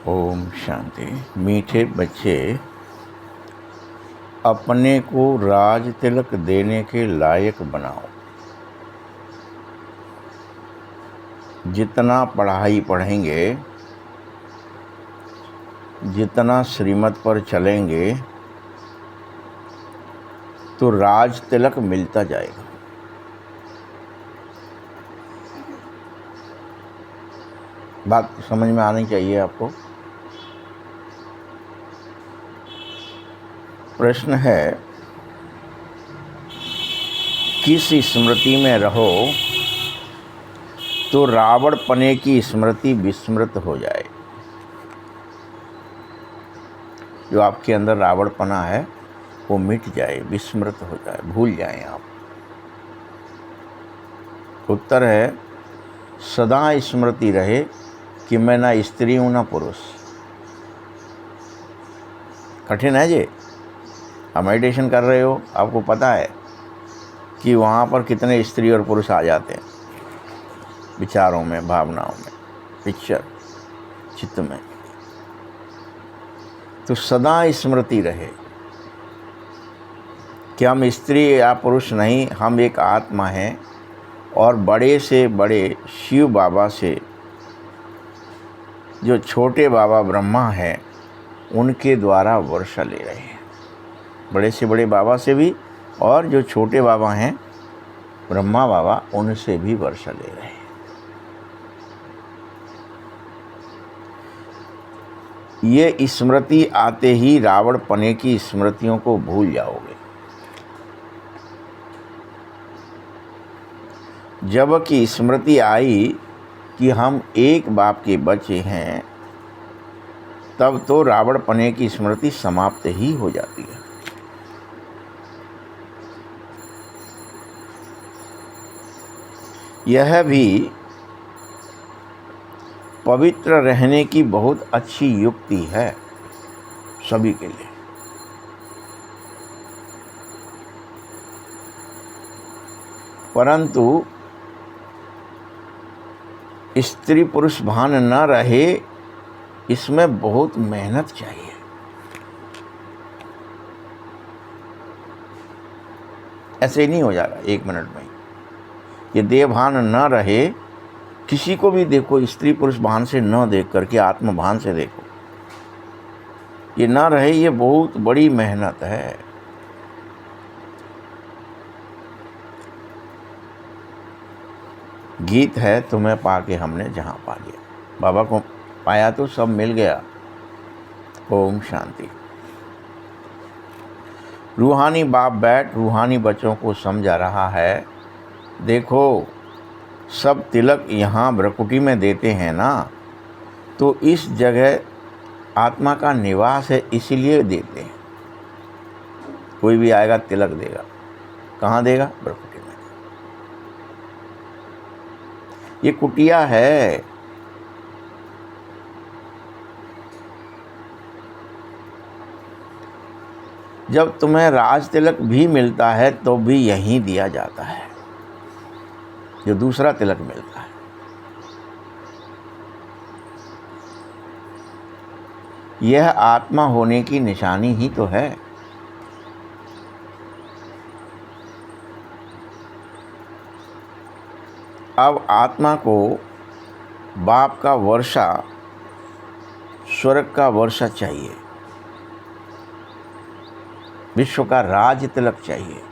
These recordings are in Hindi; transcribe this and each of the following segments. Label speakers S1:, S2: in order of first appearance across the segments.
S1: ओम शांति। मीठे बच्चे, अपने को राज तिलक देने के लायक बनाओ। जितना पढ़ाई पढ़ेंगे, जितना श्रीमत पर चलेंगे, तो राज तिलक मिलता जाएगा। बात समझ में आनी चाहिए आपको। प्रश्न है, किस स्मृति में रहो तो रावण पने की स्मृति विस्मृत हो जाए। जो आपके अंदर रावण पना है वो मिट जाए, विस्मृत हो जाए, भूल जाएं आप। उत्तर है, सदा स्मृति रहे कि मैं ना स्त्री हूँ ना पुरुष। कठिन है जी। आप मेडिटेशन कर रहे हो, आपको पता है कि वहाँ पर कितने स्त्री और पुरुष आ जाते हैं, विचारों में, भावनाओं में, पिक्चर, चित्त में। तो सदा स्मृति रहे कि हम स्त्री या पुरुष नहीं, हम एक आत्मा हैं और बड़े से बड़े शिव बाबा से जो छोटे बाबा ब्रह्मा हैं उनके द्वारा वर्षा ले रहे हैं। बड़े से बड़े बाबा से भी, और जो छोटे बाबा हैं ब्रह्मा बाबा, उनसे भी वर्षा ले रहे हैं। ये स्मृति आते ही रावण पने की स्मृतियों को भूल जाओगे। जबकि स्मृति आई कि हम एक बाप के बच्चे हैं, तब तो रावण पने की स्मृति समाप्त ही हो जाती है। यह भी पवित्र रहने की बहुत अच्छी युक्ति है सभी के लिए। परंतु स्त्री पुरुष भान न रहे, इसमें बहुत मेहनत चाहिए। ऐसे ही नहीं हो जाएगा एक मिनट में। ये देह भान न रहे, किसी को भी देखो, स्त्री पुरुष भान से न देख करके आत्म भान से देखो, ये न रहे, ये बहुत बड़ी मेहनत है। गीत है, तुम्हें पाके हमने जहां पा लिया। बाबा को पाया तो सब मिल गया। ओम शांति। रूहानी बाप बैठ रूहानी बच्चों को समझा रहा है। देखो, सब तिलक यहाँ भ्रकुटी में देते हैं ना, तो इस जगह आत्मा का निवास है, इसीलिए देते हैं। कोई भी आएगा तिलक देगा, कहाँ देगा? भ्रकुटी में। ये कुटिया है। जब तुम्हें राज तिलक भी मिलता है तो भी यहीं दिया जाता है, जो दूसरा तिलक मिलता है। यह आत्मा होने की निशानी ही तो है। अब आत्मा को बाप का वर्षा, स्वर्ग का वर्षा चाहिए, विश्व का राज तिलक चाहिए।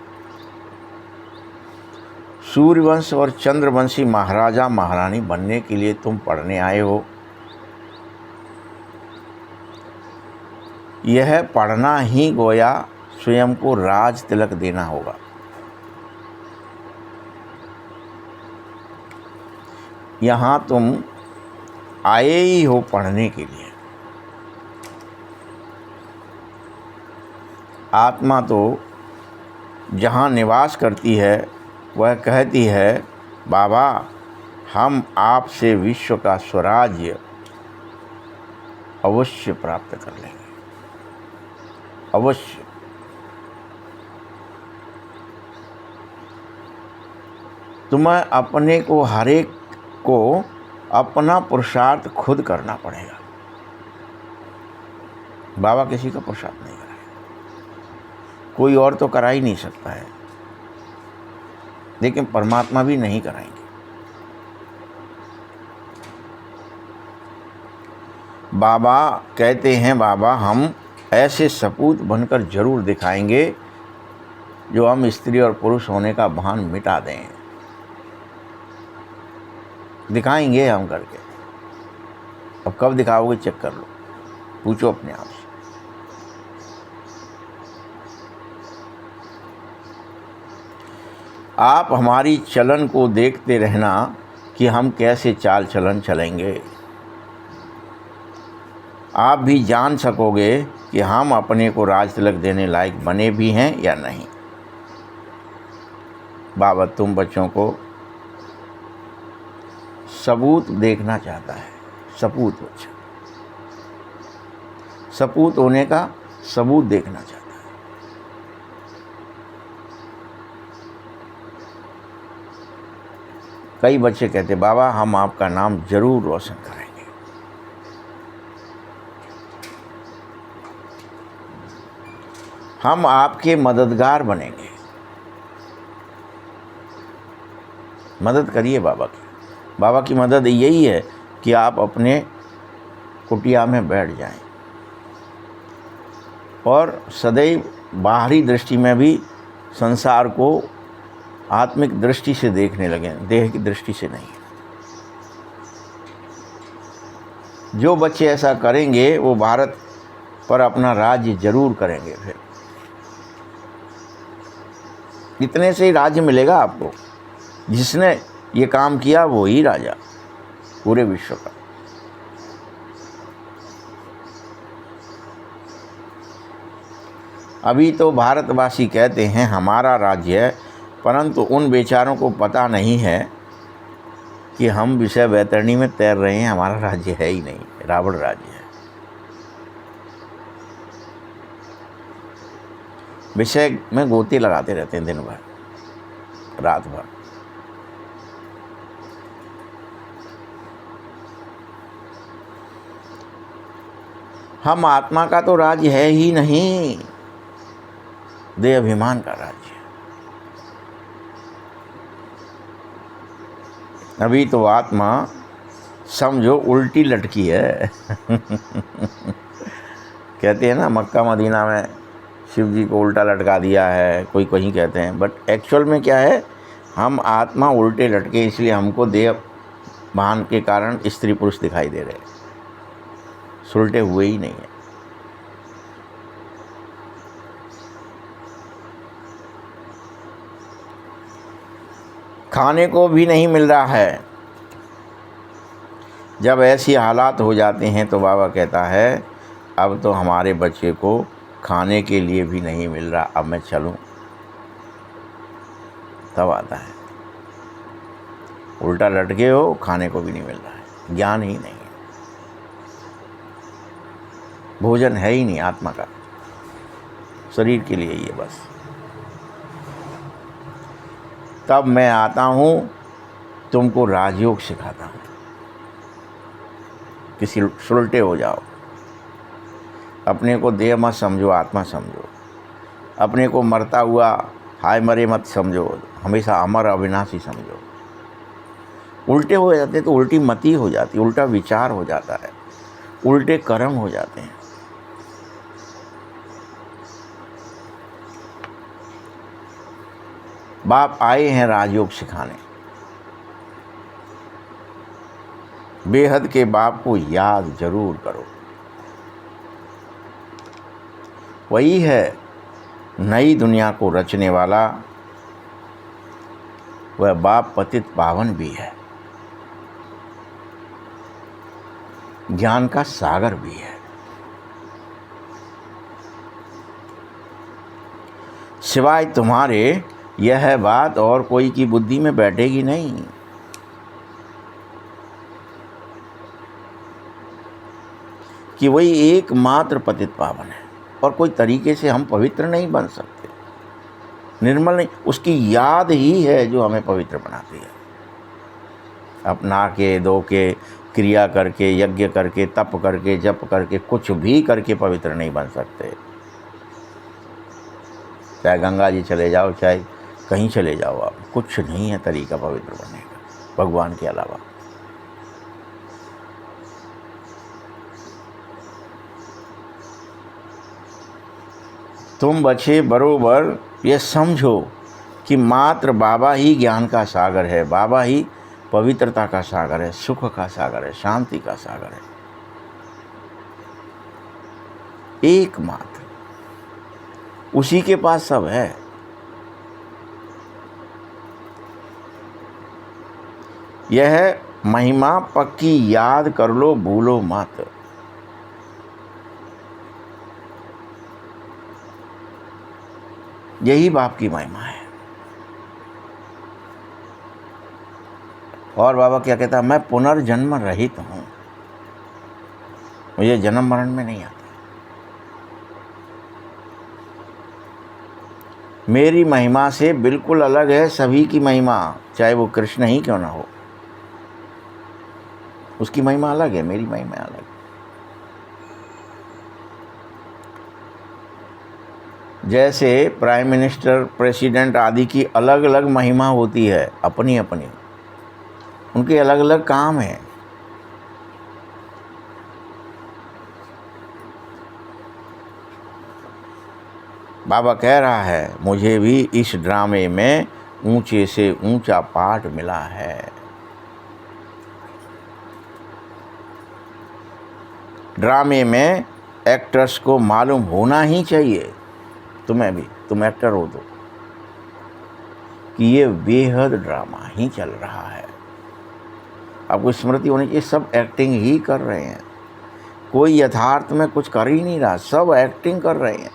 S1: सूर्यवंश और चंद्रवंशी महाराजा महारानी बनने के लिए तुम पढ़ने आए हो। यह पढ़ना ही गोया स्वयं को राज तिलक देना होगा। यहाँ तुम आए ही हो पढ़ने के लिए। आत्मा तो जहाँ निवास करती है वह कहती है, बाबा हम आपसे विश्व का स्वराज्य अवश्य प्राप्त कर लेंगे, अवश्य। तुम्हें अपने को, हर एक को अपना पुरुषार्थ खुद करना पड़ेगा। बाबा किसी का प्रसाद नहीं कराए, कोई और तो करा ही नहीं सकता है, लेकिन परमात्मा भी नहीं कराएंगे। बाबा कहते हैं, बाबा हम ऐसे सपूत बनकर जरूर दिखाएंगे जो हम स्त्री और पुरुष होने का भान मिटा दें। दिखाएंगे हम करके। अब कब दिखाओगे चेक कर लो, पूछो अपने आप से। आप हमारी चलन को देखते रहना कि हम कैसे चाल चलन चलेंगे। आप भी जान सकोगे कि हम अपने को राज तिलक देने लायक बने भी हैं या नहीं। बाबा तुम बच्चों को सबूत देखना चाहता है, सपूत बच्चा, सपूत होने का सबूत देखना चाहता है। कई बच्चे कहते बाबा हम आपका नाम जरूर रोशन करेंगे। हम आपके मददगार बनेंगे। मदद करिए बाबा की। बाबा की मदद यही है कि आप अपने कुटिया में बैठ जाएं और सदैव बाहरी दृष्टि में भी संसार को आत्मिक दृष्टि से देखने लगें, देह की दृष्टि से नहीं। जो बच्चे ऐसा करेंगे वो भारत पर अपना राज्य जरूर करेंगे। फिर इतने से ही राज्य मिलेगा आपको। जिसने ये काम किया वो ही राजा पूरे विश्व का। अभी तो भारतवासी कहते हैं हमारा राज्य है, परंतु उन बेचारों को पता नहीं है कि हम विषय वैतरणी में तैर रहे हैं। हमारा राज्य है ही नहीं, रावण राज्य है। विषय में गोते लगाते रहते हैं दिन भर रात भर। हम आत्मा का तो राज्य है ही नहीं, देह अभिमान का राज्य है। अभी तो आत्मा समझो उल्टी लटकी है। कहते हैं ना मक्का मदीना में शिव जी को उल्टा लटका दिया है, कोई कहीं कहते हैं, बट एक्चुअल में क्या है, हम आत्मा उल्टे लटके, इसलिए हमको देह भान के कारण स्त्री पुरुष दिखाई दे रहे, सुलटे हुए ही नहीं है। खाने को भी नहीं मिल रहा है। जब ऐसी हालात हो जाते हैं तो बाबा कहता है अब तो हमारे बच्चे को खाने के लिए भी नहीं मिल रहा, अब मैं चलूं। तब आता है उल्टा लटके हो, खाने को भी नहीं मिल रहा है, ज्ञान ही नहीं है, भोजन है ही नहीं आत्मा का, शरीर के लिए ही है बस। तब मैं आता हूँ, तुमको राजयोग सिखाता हूँ, किसी सुलटे हो जाओ। अपने को देह मत समझो, आत्मा समझो। अपने को मरता हुआ हाय मरे मत समझो, हमेशा अमर अविनाशी समझो। उल्टे हो जाते तो उल्टी मति हो जाती, उल्टा विचार हो जाता है, उल्टे कर्म हो जाते हैं। बाप आए हैं राजयोग सिखाने। बेहद के बाप को याद जरूर करो। वही है नई दुनिया को रचने वाला, वह बाप पतित पावन भी है, ज्ञान का सागर भी है। सिवाय तुम्हारे यह बात और कोई की बुद्धि में बैठेगी नहीं। कि वही एकमात्र पतित पावन है और कोई तरीके से हम पवित्र नहीं बन सकते, निर्मल नहीं। उसकी याद ही है जो हमें पवित्र बनाती है। अपना के धो के क्रिया करके, यज्ञ करके, तप करके, जप करके, कुछ भी करके पवित्र नहीं बन सकते। चाहे गंगा जी चले जाओ, चाहे कहीं चले जाओ, आप कुछ नहीं है तरीका पवित्र बनने का भगवान के अलावा। तुम बच्चे बरोबर ये समझो कि मात्र बाबा ही ज्ञान का सागर है, बाबा ही पवित्रता का सागर है, सुख का सागर है, शांति का सागर है, एकमात्र उसी के पास सब है। यह महिमा पक्की याद कर लो, भूलो मत। यही बाप की महिमा है। और बाबा क्या कहता है, मैं पुनर्जन्म रहित हूँ, मुझे जन्म मरण में नहीं आता। मेरी महिमा से बिल्कुल अलग है सभी की महिमा, चाहे वो कृष्ण ही क्यों ना हो, उसकी महिमा अलग है, मेरी महिमा अलग है। जैसे प्राइम मिनिस्टर, प्रेसिडेंट आदि की अलग अलग महिमा होती है, अपनी अपनी, उनके अलग अलग काम हैं। बाबा कह रहा है, मुझे भी इस ड्रामे में ऊंचे से ऊंचा पार्ट मिला है। ड्रामे में एक्टर्स को मालूम होना ही चाहिए, तुम्हें भी, तुम एक्टर हो तो, कि ये बेहद ड्रामा ही चल रहा है। आपको स्मृति होनी चाहिए, सब एक्टिंग ही कर रहे हैं, कोई यथार्थ में कुछ कर ही नहीं रहा, सब एक्टिंग कर रहे हैं।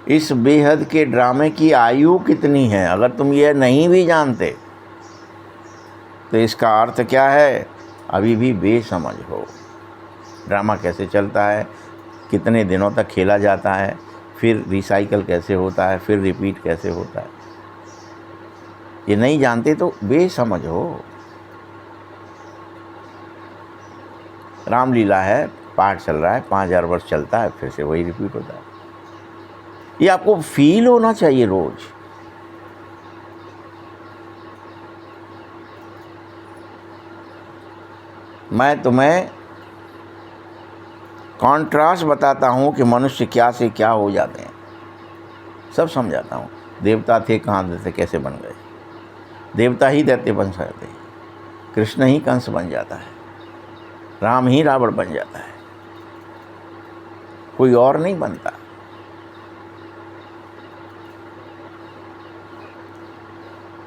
S1: इस बेहद के ड्रामे की आयु कितनी है, अगर तुम ये नहीं भी जानते तो इसका अर्थ क्या है, अभी भी बेसमझ हो। ड्रामा कैसे चलता है, कितने दिनों तक खेला जाता है, फिर रिसाइकल कैसे होता है, फिर रिपीट कैसे होता है, ये नहीं जानते तो बेसमझ हो। रामलीला है, पाठ चल रहा है, 5000 वर्ष चलता है, फिर से वही रिपीट होता है। ये आपको फील होना चाहिए रोज। मैं तुम्हें कॉन्ट्रास्ट बताता हूँ कि मनुष्य क्या से क्या हो जाते हैं, सब समझाता हूँ। देवता थे, कहाँ थे, कैसे बन गए, देवता ही दैत्य बन सकते हैं, कृष्ण ही कंस बन जाता है, राम ही रावण बन जाता है, कोई और नहीं बनता।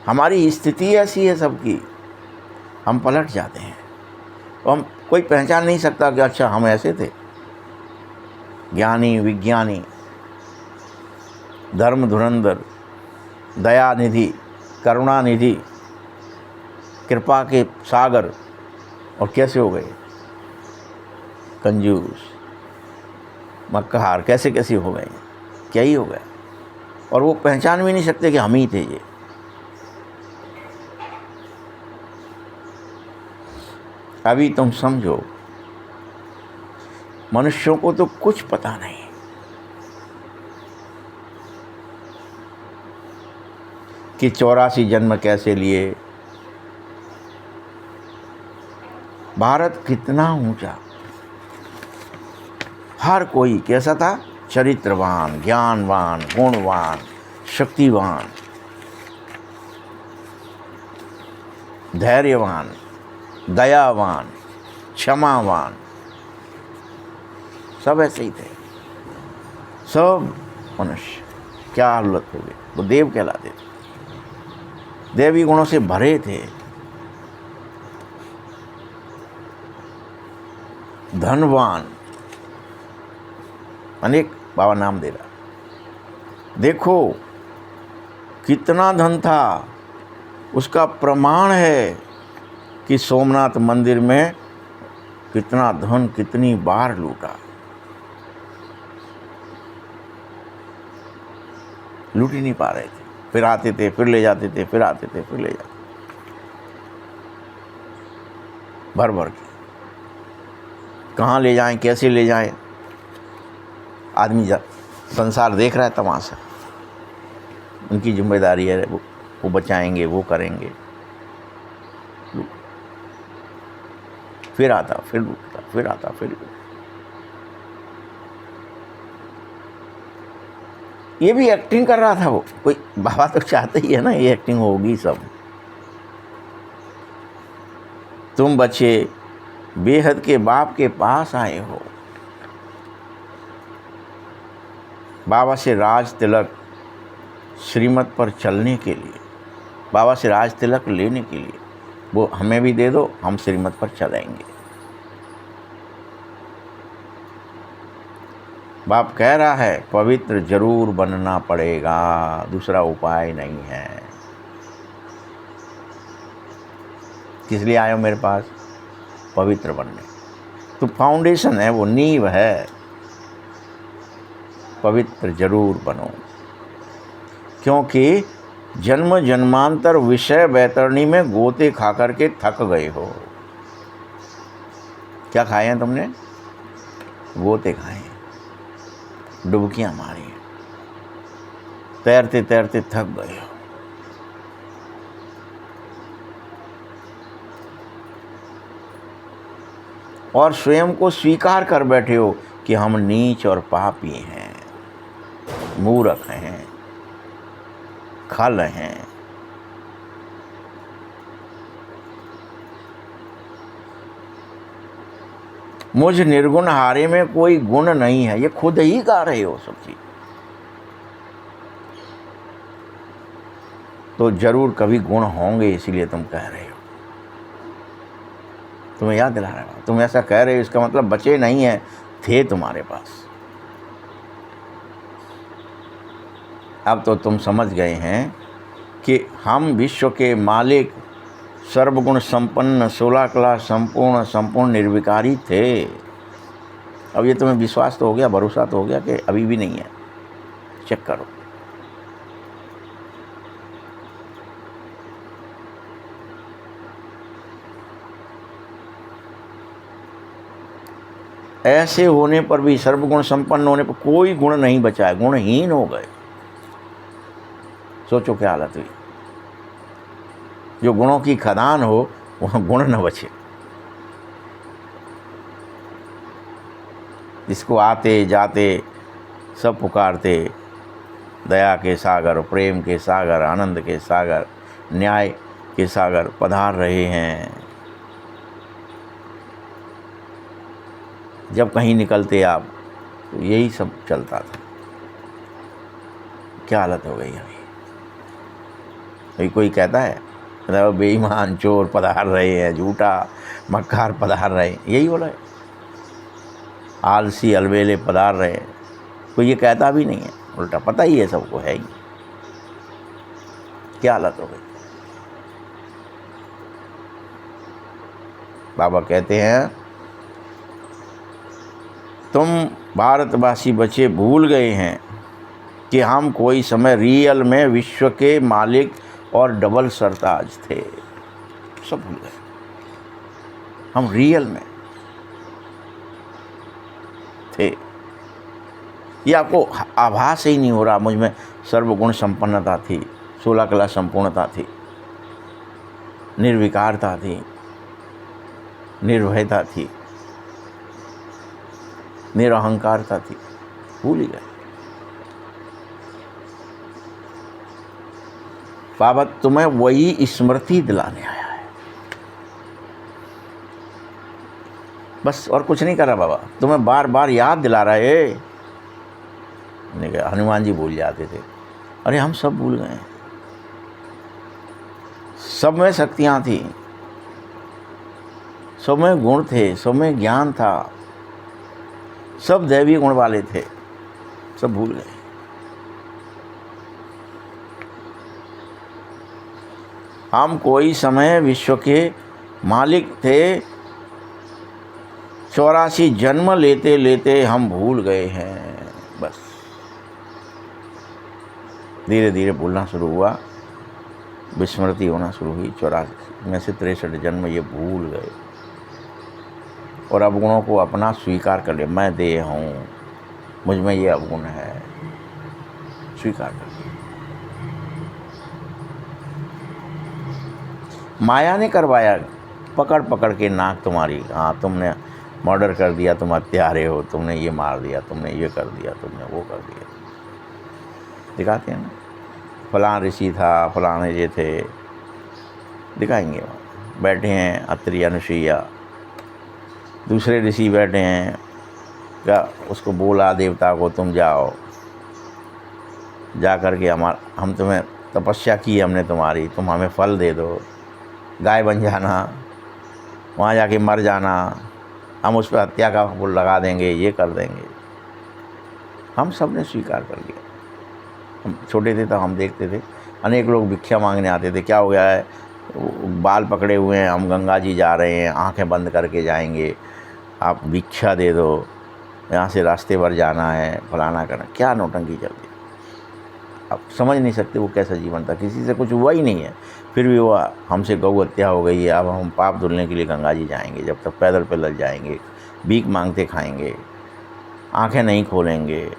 S1: हमारी स्थिति ऐसी है सबकी, हम पलट जाते हैं, तो हम कोई पहचान नहीं सकता कि अच्छा हम ऐसे थे। ज्ञानी, विज्ञानी, धर्म धुरंधर, दया निधि, करुणा निधि, कृपा के सागर, और कैसे हो गए कंजूस, मक्कार, कैसे कैसे हो गए, क्या ही हो गए, और वो पहचान भी नहीं सकते कि हम ही थे ये। अभी तुम समझो, मनुष्यों को तो कुछ पता नहीं कि 84 जन्म कैसे लिए, भारत कितना ऊंचा, हर कोई कैसा था, चरित्रवान, ज्ञानवान, गुणवान, शक्तिवान, धैर्यवान, दयावान, क्षमावान, सब ऐसे ही थे। सब मनुष्य क्या हालत हो गई, वो देव कहलाते थे, देवी गुणों से भरे थे। धनवान, अनेक, बाबा नाम दे रहा, देखो कितना धन था, उसका प्रमाण है कि सोमनाथ मंदिर में कितना धन कितनी बार लूटा। लूट ही नहीं पा रहे थे। फिर आते थे, फिर ले जाते थे, फिर आते थे, फिर ले जाते, भर भर के। कहाँ ले जाएं, कैसे ले जाएं, आदमी संसार देख रहा है तमाशा। उनकी जिम्मेदारी है, वो बचाएंगे, वो करेंगे। फिर आता, फिर लूटता, फिर आता, फिर लूटता। ये भी एक्टिंग कर रहा था वो, कोई बाबा तो चाहते ही है ना ये एक्टिंग होगी सब। तुम बच्चे बेहद के बाप के पास आए हो, बाबा से राज तिलक श्रीमत पर चलने के लिए, बाबा से राज तिलक लेने के लिए। वो हमें भी दे दो, हम श्रीमत पर चलेंगे। बाप कह रहा है पवित्र जरूर बनना पड़ेगा, दूसरा उपाय नहीं है। किस लिए आए हो मेरे पास? पवित्र बनने। तो फाउंडेशन है, वो नींव है। पवित्र जरूर बनो, क्योंकि जन्म जन्मांतर विषय बैतरणी में गोते खा करके थक गए हो। क्या खाए हैं तुमने? गोते खाए हैं, डुबकियां मारी हैं, तैरते तैरते थक गए हो। और स्वयं को स्वीकार कर बैठे हो कि हम नीच और पापी हैं, मूर्ख हैं, खल हैं। मुझ निर्गुण हारे में कोई गुण नहीं है, ये खुद ही गा रहे हो सब चीज। तो जरूर कभी गुण होंगे, इसीलिए तुम कह रहे हो। तुम्हें याद दिला रहा है, तुम ऐसा कह रहे हो, इसका मतलब बचे नहीं है, थे तुम्हारे पास। अब तो तुम समझ गए हैं कि हम विश्व के मालिक, सर्वगुण संपन्न, 16 कला संपूर्ण निर्विकारी थे। अब ये तुम्हें विश्वास तो हो गया, भरोसा तो हो गया कि अभी भी नहीं है। चेक करो। ऐसे होने पर भी, सर्वगुण संपन्न होने पर कोई गुण नहीं बचा है, गुणहीन हो गए। सोचो क्या हालत हुई। जो गुणों की खदान हो वहाँ गुण न बचे। जिसको आते जाते सब पुकारते, दया के सागर, प्रेम के सागर, आनंद के सागर, न्याय के सागर पधार रहे हैं। जब कहीं निकलते आप तो यही सब चलता था। क्या हालत हो गई अभी कोई कहता है बेईमान चोर पधार रहे हैं, झूठा मक्कार पधार रहे हैं, यही बोला है। आलसी अलबेले पधार रहे हैं, कोई ये कहता भी नहीं है, उल्टा पता ही है सबको, है ही। क्या हालत हो गई। बाबा कहते हैं तुम भारतवासी बच्चे भूल गए हैं कि हम कोई समय रियल में विश्व के मालिक और डबल सरताज थे। सब भूल गए। हम रियल में थे। ये आपको आभास ही नहीं हो रहा। मुझ में सर्वगुण संपन्नता थी, 16 कला संपूर्णता थी, निर्विकारता थी, निर्भयता थी, निरहंकारता थी। भूल ही गए। बाबा तुम्हें वही स्मृति दिलाने आया है, बस और कुछ नहीं कर रहा। बाबा तुम्हें बार बार याद दिला रहा है। हनुमान जी भूल जाते थे, अरे हम सब भूल गए। सब में शक्तियाँ थी, सब में गुण थे, सब में ज्ञान था, सब दैवी गुण वाले थे, सब भूल गए। हम कोई समय विश्व के मालिक थे, 84 जन्म लेते लेते हम भूल गए हैं। बस धीरे धीरे भूलना शुरू हुआ, विस्मृति होना शुरू हुई। 84 में से 63 जन्म ये भूल गए और अवगुणों को अपना स्वीकार कर लिया। मैं देह हूँ, मुझ में ये अवगुण है, स्वीकार कर लिया। माया ने करवाया, पकड़ पकड़ के नाक तुम्हारी। हाँ, तुमने मर्डर कर दिया, तुम हत्यारे हो, तुमने ये मार दिया, तुमने ये कर दिया, तुमने वो कर दिया। दिखाते हैं ना, फलां ऋषि था, फलाने ये थे, दिखाएंगे। वहाँ बैठे हैं अत्रि अनुसुईया, दूसरे ऋषि बैठे हैं, क्या उसको बोला देवता को, तुम जाओ, जा कर के हम तुम्हें तपस्या की हमने तुम्हारी, तुम हमें फल दे दो, गाय बन जाना, वहाँ जाके मर जाना, हम उस पर हत्या का वो लगा देंगे, ये कर देंगे। हम सब ने स्वीकार कर लिया। हम छोटे थे तब हम देखते थे, अनेक लोग भिक्षा मांगने आते थे, क्या हो गया है, बाल पकड़े हुए हैं, हम गंगा जी जा रहे हैं, आंखें बंद करके जाएंगे, आप भिक्षा दे दो, यहाँ से रास्ते भर जाना है, फलाना करना। क्या नौटंकी चलती, आप समझ नहीं सकते वो कैसा जीवन था। किसी से कुछ हुआ ही नहीं है, फिर भी वो हमसे गौ हत्या हो गई है, अब हम पाप धुलने के लिए गंगा जी जाएंगे, जब तक पैदल पैदल जाएंगे, भीख मांगते खाएंगे, आंखें नहीं खोलेंगे।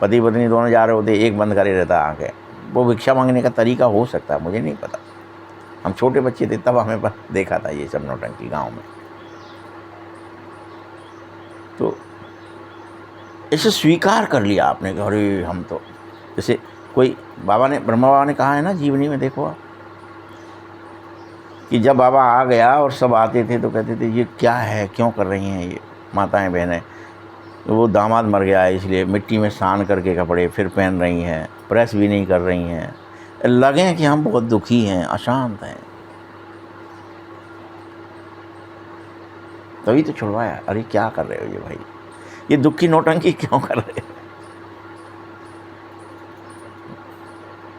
S1: पति पत्नी दोनों जा रहे होते, एक बंद करे रहता आंखें। वो भिक्षा मांगने का तरीका हो सकता है, मुझे नहीं पता। हम छोटे बच्चे थे तब हमें देखा था ये सब नौटंकी गांव में। तो इसे स्वीकार कर लिया आपने कि अरे हम तो, जैसे कोई ब्रह्मा बाबा ने कहा है ना जीवनी में, देखो आप, कि जब बाबा आ गया और सब आते थे तो कहते थे ये क्या है, क्यों कर रही हैं ये माताएं बहनें। तो वो दामाद मर गया है इसलिए मिट्टी में सान करके कपड़े फिर पहन रही हैं, प्रेस भी नहीं कर रही हैं, लगे कि हम बहुत दुखी हैं, अशांत हैं। तभी तो छुड़वाया। अरे क्या कर रहे हो ये भाई, ये दुख की नौटंकी क्यों कर रहे हो,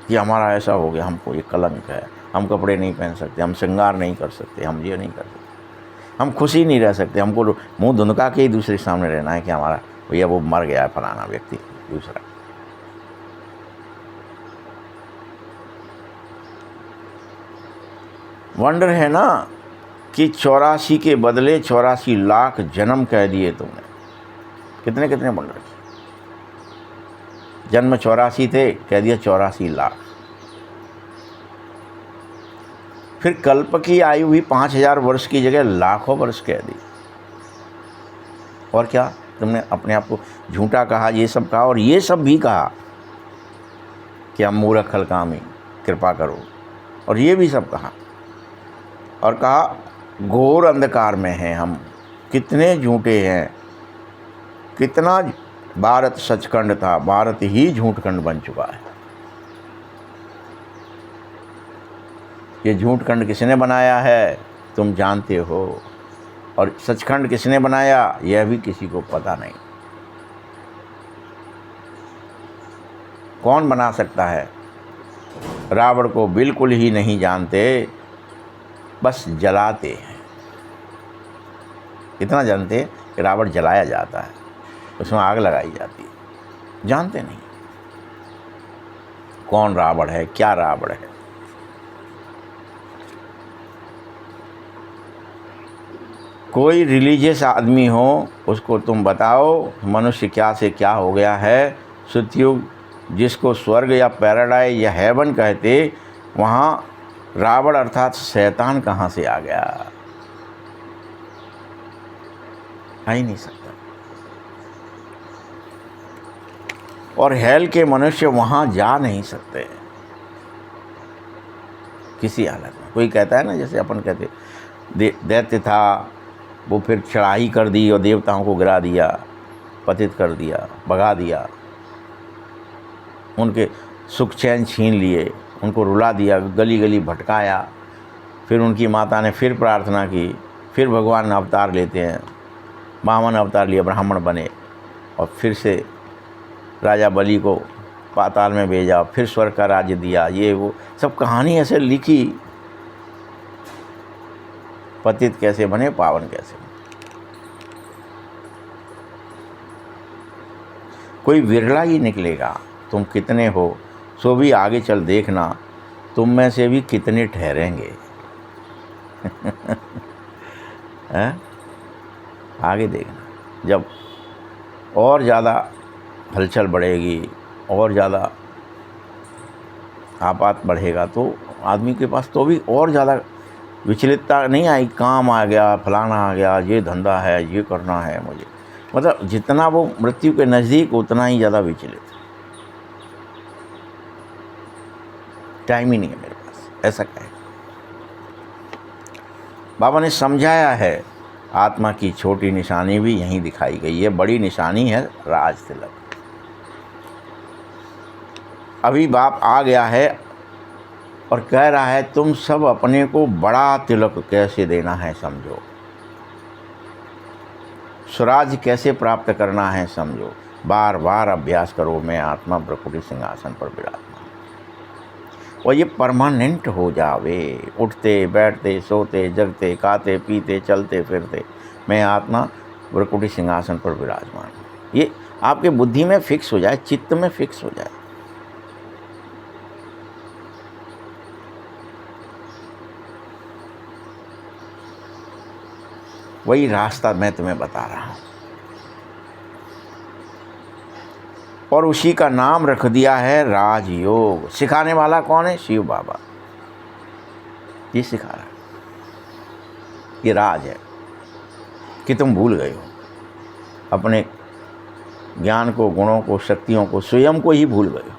S1: कि हमारा ऐसा हो गया, हमको ये कलंक है, हम कपड़े नहीं पहन सकते, हम श्रृंगार नहीं कर सकते, हम ये नहीं कर सकते, हम खुशी नहीं रह सकते, हमको मुंह धुनका के ही दूसरे सामने रहना है कि हमारा भैया वो मर गया है फलाना व्यक्ति दूसरा। वंडर है ना कि 84 के बदले 84 लाख जन्म कह दिए तुमने। कितने कितने वंडर किए। जन्म 84 थे, कह दिया 84 लाख। फिर कल्प की आयु भी 5000 वर्ष की जगह लाखों वर्ष कह दी। और क्या, तुमने अपने आप को झूठा कहा, ये सब कहा, और ये सब भी कहा कि हम मूर्ख हलकामी, कृपा करो, और ये भी सब कहा। और कहा घोर अंधकार में हैं हम, कितने झूठे हैं, कितना भारत सचखंड था, भारत ही झूठखंड बन चुका है। ये झूठखंड किसने बनाया है तुम जानते हो, और सचखंड किसने बनाया यह भी किसी को पता नहीं। कौन बना सकता है, रावण को बिल्कुल ही नहीं जानते, बस जलाते हैं। इतना जानते हैं कि रावण जलाया जाता है, उसमें आग लगाई जाती है, जानते नहीं कौन रावण है, क्या रावण है। कोई रिलीजियस आदमी हो, उसको तुम बताओ मनुष्य क्या से क्या हो गया है। सतयुग जिसको स्वर्ग या पैराडाइज या हेवन कहते, वहाँ रावण अर्थात शैतान कहाँ से आ गया, आ ही नहीं सकता। और हेल के मनुष्य वहाँ जा नहीं सकते किसी हालत में। कोई कहता है ना, जैसे अपन कहते दैत्य था, वो फिर चढ़ाई कर दी और देवताओं को गिरा दिया, पतित कर दिया, भगा दिया, उनके सुख चैन छीन लिए, उनको रुला दिया, गली गली भटकाया। फिर उनकी माता ने फिर प्रार्थना की, फिर भगवान अवतार लेते हैं, वामन अवतार लिया, ब्राह्मण बने, और फिर से राजा बलि को पाताल में भेजा, फिर स्वर्ग का राज्य दिया। ये वो सब कहानी ऐसे लिखी, पतित कैसे बने, पावन कैसे बने। कोई विरला ही निकलेगा। तुम कितने हो सो भी आगे चल देखना, तुम में से भी कितने ठहरेंगे। हैं? आगे देखना, जब और ज़्यादा हलचल बढ़ेगी और ज़्यादा आपात बढ़ेगा तो आदमी के पास तो भी और ज़्यादा विचलितता नहीं आई, काम आ गया, फलाना आ गया, ये धंधा है, ये करना है मुझे। मतलब जितना वो मृत्यु के नज़दीक उतना ही ज़्यादा विचलित। टाइम ही नहीं है मेरे पास, ऐसा कहे। बाबा ने समझाया है, आत्मा की छोटी निशानी भी यहीं दिखाई गई है, बड़ी निशानी है राज तिलक। अभी बाप आ गया है और कह रहा है तुम सब अपने को बड़ा तिलक कैसे देना है समझो, स्वराज कैसे प्राप्त करना है समझो, बार बार अभ्यास करो। मैं आत्मा भ्रकुटी सिंहासन पर विराजमान और ये परमानेंट हो जावे, उठते बैठते सोते जगते खाते पीते चलते फिरते मैं आत्मा भ्रकुटी सिंहासन पर विराजमान। ये आपके बुद्धि में फिक्स हो जाए, चित्त में फिक्स हो जाए। वही रास्ता मैं तुम्हें बता रहा हूँ और उसी का नाम रख दिया है राजयोग। सिखाने वाला कौन है? शिव बाबा। ये सिखा रहा है, ये राज है कि तुम भूल गए हो अपने ज्ञान को, गुणों को, शक्तियों को, स्वयं को ही भूल गए हो।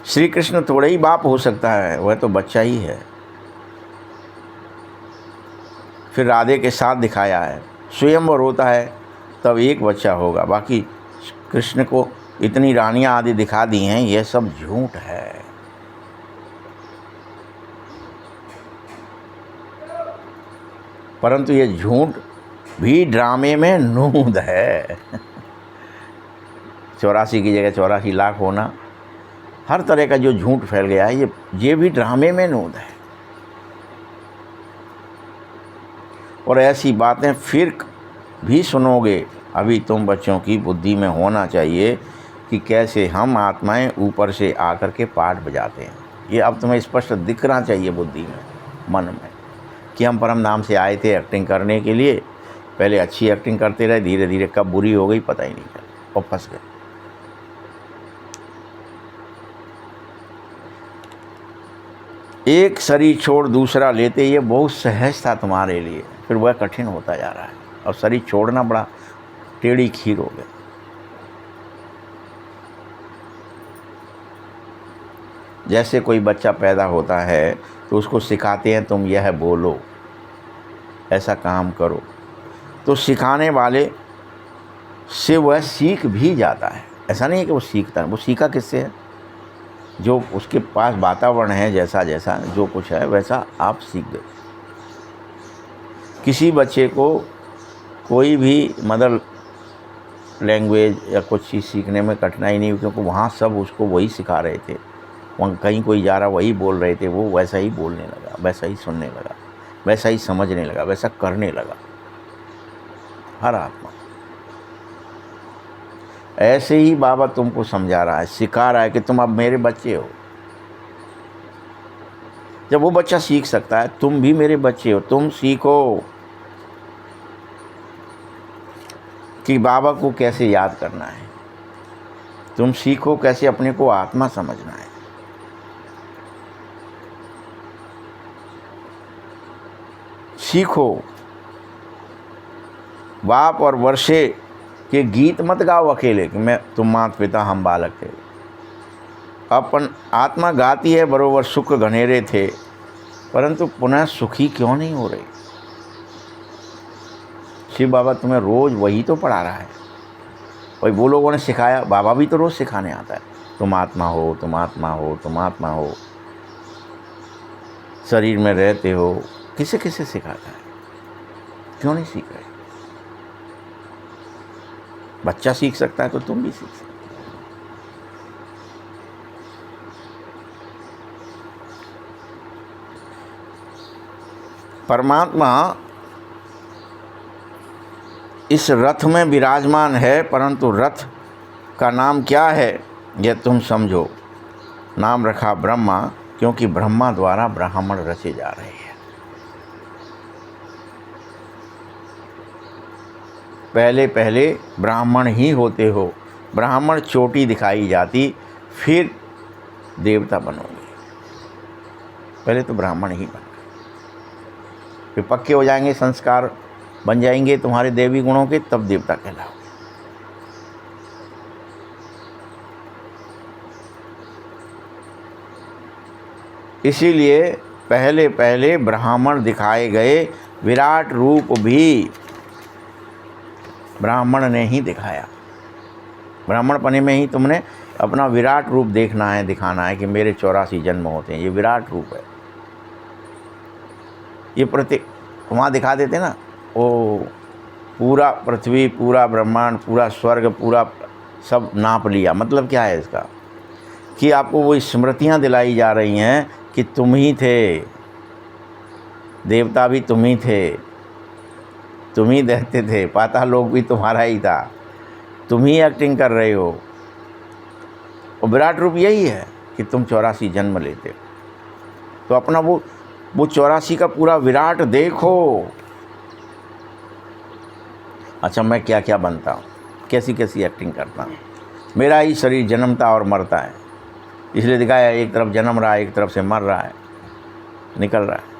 S1: श्री कृष्ण थोड़े ही बाप हो सकता है, वह तो बच्चा ही है। फिर राधे के साथ दिखाया है, स्वयंवर होता है तब एक बच्चा होगा, बाकी कृष्ण को इतनी रानियां आदि दिखा दी हैं, यह सब झूठ है। परंतु ये झूठ भी ड्रामे में नूंद है। 84 की जगह 84 लाख होना, हर तरह का जो झूठ फैल गया है ये भी ड्रामे में नूंद है। और ऐसी बातें फिर भी सुनोगे। अभी तुम बच्चों की बुद्धि में होना चाहिए कि कैसे हम आत्माएं ऊपर से आकर के पाठ बजाते हैं। ये अब तुम्हें स्पष्ट दिखना चाहिए बुद्धि में, मन में, कि हम परम धाम से आए थे एक्टिंग करने के लिए। पहले अच्छी एक्टिंग करते रहे, धीरे धीरे कब बुरी हो गई पता ही नहीं चला और फंस गए। एक शरीर छोड़ दूसरा लेते ये बहुत सहज था तुम्हारे लिए, फिर वह कठिन होता जा रहा है और शरीर छोड़ना बड़ा टेढ़ी खीर हो गया। जैसे कोई बच्चा पैदा होता है तो उसको सिखाते हैं तुम यह बोलो, ऐसा काम करो, तो सिखाने वाले से वह सीख भी जाता है। ऐसा नहीं है कि वो सीखता है, वो सीखा किससे है? जो उसके पास वातावरण है, जैसा जैसा जो कुछ है वैसा आप सीख गए। किसी बच्चे को कोई भी मदर लैंग्वेज या कुछ चीज़ सीखने में कठिनाई नहीं, क्योंकि वहाँ सब उसको वही सिखा रहे थे। वहाँ कहीं कोई जा रहा वही बोल रहे थे, वो वैसा ही बोलने लगा, वैसा ही सुनने लगा, वैसा ही समझने लगा, वैसा करने लगा। हर आत्मा ऐसे ही बाबा तुमको समझा रहा है, सिखा रहा है कि तुम अब मेरे बच्चे हो। जब वो बच्चा सीख सकता है, तुम भी मेरे बच्चे हो, तुम सीखो कि बाबा को कैसे याद करना है, तुम सीखो कैसे अपने को आत्मा समझना है। सीखो। बाप और वर्षे के गीत मत गाओ अकेले कि मैं, तुम माता पिता हम बालक थे। अपन आत्मा गाती है बरोबर सुख घनेरे थे, परंतु पुनः सुखी क्यों नहीं हो रही? शिव बाबा तुम्हें रोज़ वही तो पढ़ा रहा है, वही वो लोगों ने सिखाया। बाबा भी तो रोज़ सिखाने आता है, तुम आत्मा हो, तुम आत्मा हो, तुम आत्मा हो, शरीर में रहते हो। किसे किसे सिखाता है? क्यों नहीं सीख रहे? बच्चा सीख सकता है तो तुम भी सीख सकते हो। परमात्मा इस रथ में विराजमान है, परंतु रथ का नाम क्या है यह तुम समझो। नाम रखा ब्रह्मा, क्योंकि ब्रह्मा द्वारा ब्राह्मण रचे जा रहे हैं। पहले पहले ब्राह्मण ही होते हो, ब्राह्मण चोटी दिखाई जाती, फिर देवता बनोगे। पहले तो ब्राह्मण ही बन गए, फिर पक्के हो जाएंगे, संस्कार बन जाएंगे तुम्हारे देवी गुणों के, तब देवता कहलाओगे। इसीलिए पहले पहले ब्राह्मण दिखाए गए, विराट रूप भी ब्राह्मण ने ही दिखाया। ब्राह्मण पने में ही तुमने अपना विराट रूप देखना है, दिखाना है कि मेरे 84 जन्म होते हैं, ये विराट रूप है। ये प्रत्येक वहाँ दिखा देते ना, ओ पूरा पृथ्वी, पूरा ब्रह्मांड, पूरा स्वर्ग, पूरा सब नाप लिया। मतलब क्या है इसका, कि आपको वो स्मृतियाँ दिलाई जा रही हैं कि तुम ही थे, देवता भी तुम ही थे, तुम ही देखते थे, पाताल लोक भी तुम्हारा ही था, तुम ही एक्टिंग कर रहे हो। और विराट रूप यही है कि तुम 84 जन्म लेते हो। तो अपना वो 84 का पूरा विराट देखो। अच्छा, मैं क्या क्या बनता हूँ, कैसी कैसी एक्टिंग करता हूँ। मेरा ही शरीर जन्मता और मरता है, इसलिए दिखाया एक तरफ जन्म रहा है, एक तरफ से मर रहा है, निकल रहा है।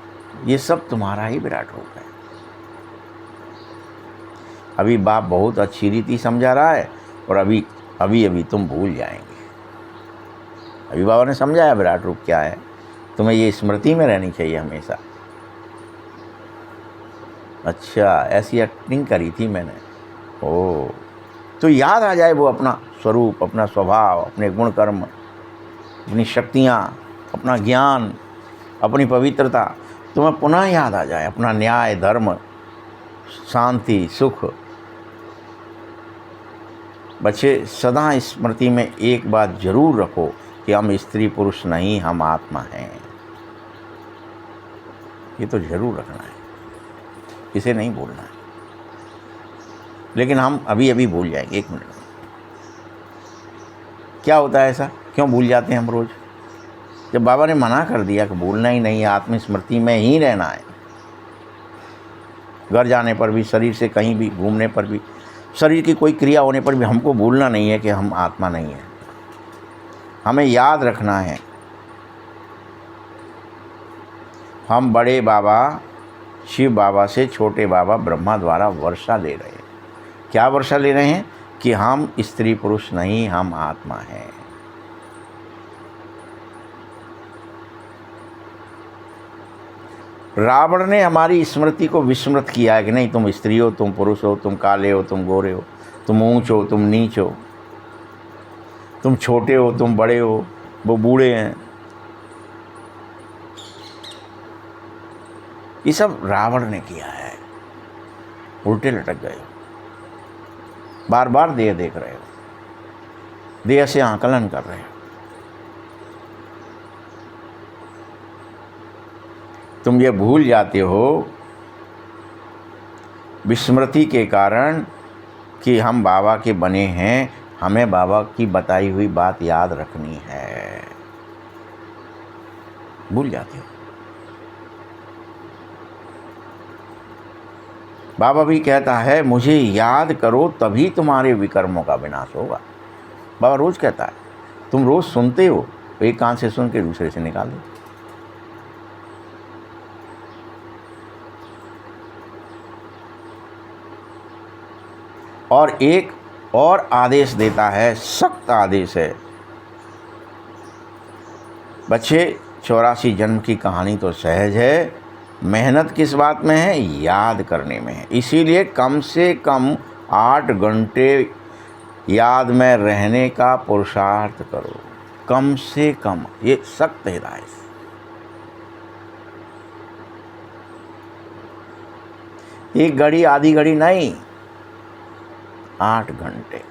S1: ये सब तुम्हारा ही विराट रूप है। अभी बाप बहुत अच्छी रीति समझा रहा है, और अभी अभी तुम भूल जाएंगे। अभी बाबा ने समझाया विराट रूप क्या है, तुम्हें ये स्मृति में रहनी चाहिए हमेशा। अच्छा, ऐसी एक्टिंग करी थी मैंने, ओ तो याद आ जाए वो अपना स्वरूप, अपना स्वभाव, अपने गुण कर्म, अपनी शक्तियाँ, अपना ज्ञान, अपनी पवित्रता, तुम्हें पुनः याद आ जाए अपना न्याय, धर्म, शांति, सुख। बच्चे सदा स्मृति में एक बात जरूर रखो कि हम स्त्री पुरुष नहीं, हम आत्मा हैं। ये तो जरूर रखना है, इसे नहीं भूलना है। लेकिन हम अभी अभी भूल जाएंगे, 1 मिनट में। क्या होता है ऐसा, क्यों भूल जाते हैं हम रोज़? जब बाबा ने मना कर दिया कि भूलना ही नहीं, आत्मस्मृति में ही रहना है। घर जाने पर भी, शरीर से कहीं भी घूमने पर भी, शरीर की कोई क्रिया होने पर भी हमको भूलना नहीं है कि हम आत्मा नहीं है। हमें याद रखना है, हम बड़े बाबा शिव बाबा से छोटे बाबा ब्रह्मा द्वारा वर्षा ले रहे हैं। क्या वर्षा ले रहे हैं? कि हम स्त्री पुरुष नहीं, हम आत्मा हैं। रावण ने हमारी स्मृति को विस्मृत किया है कि नहीं, तुम स्त्री हो, तुम पुरुष हो, तुम काले हो, तुम गोरे हो, तुम ऊंच हो, तुम नीच हो, तुम छोटे हो, तुम बड़े हो, वो बूढ़े हैं। ये सब रावण ने किया है। उल्टे लटक गए हो, बार बार देह देख रहे हो, देह से आकलन कर रहे हो। तुम ये भूल जाते हो विस्मृति के कारण कि हम बाबा के बने हैं, हमें बाबा की बताई हुई बात याद रखनी है। भूल जाते हो। बाबा भी कहता है मुझे याद करो तभी तुम्हारे विकर्मों का विनाश होगा। बाबा रोज़ कहता है, तुम रोज़ सुनते हो, एक कान से सुन के दूसरे से निकाल दो। और एक और आदेश देता है, सख्त आदेश है। बच्चे, 84 जन्म की कहानी तो सहज है, मेहनत किस बात में है? याद करने में है। इसीलिए कम से कम 8 घंटे याद में रहने का पुरुषार्थ करो, कम से कम। ये सख्त हिदायत। एक घड़ी, आधी घड़ी नहीं, 8 घंटे।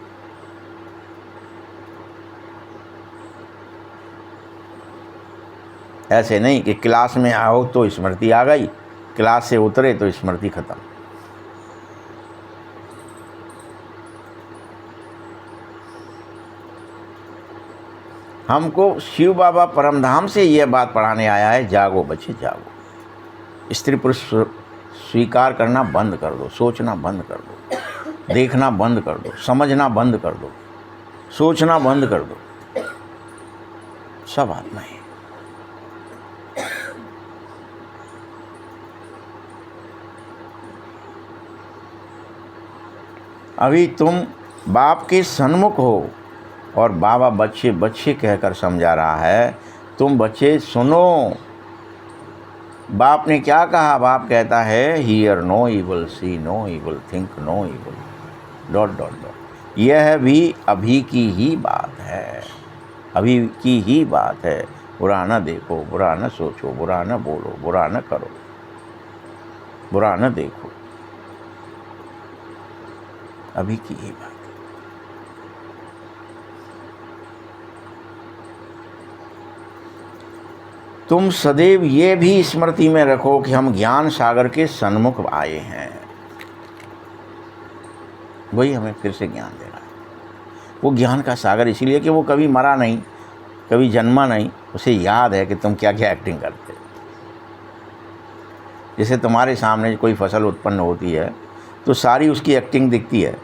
S1: ऐसे नहीं कि क्लास में आओ तो स्मृति आ गई, क्लास से उतरे तो स्मृति खत्म। हमको शिव बाबा परमधाम से यह बात पढ़ाने आया है, जागो बच्चे जागो। स्त्री पुरुष स्वीकार करना बंद कर दो, सोचना बंद कर दो, देखना बंद कर दो, समझना बंद कर दो, सोचना बंद कर दो। सब आत्मा है। अभी तुम बाप के सन्मुख हो और बाबा बच्चे बच्चे कहकर समझा रहा है। तुम बच्चे सुनो, बाप ने क्या कहा? बाप कहता है hear no evil, see no evil, think no evil, dot dot dot. यह भी अभी की ही बात है, अभी की ही बात है। बुरा न देखो, बुरा न सोचो, बुरा न बोलो, बुरा न करो, बुरा न देखो, अभी की ही बात। तुम सदैव ये भी स्मृति में रखो कि हम ज्ञान सागर के सन्मुख आए हैं। वही हमें फिर से ज्ञान दे रहा है। वो ज्ञान का सागर इसीलिए कि वो कभी मरा नहीं, कभी जन्मा नहीं। उसे याद है कि तुम क्या क्या एक्टिंग करते। जैसे तुम्हारे सामने कोई फसल उत्पन्न होती है तो सारी उसकी एक्टिंग दिखती है,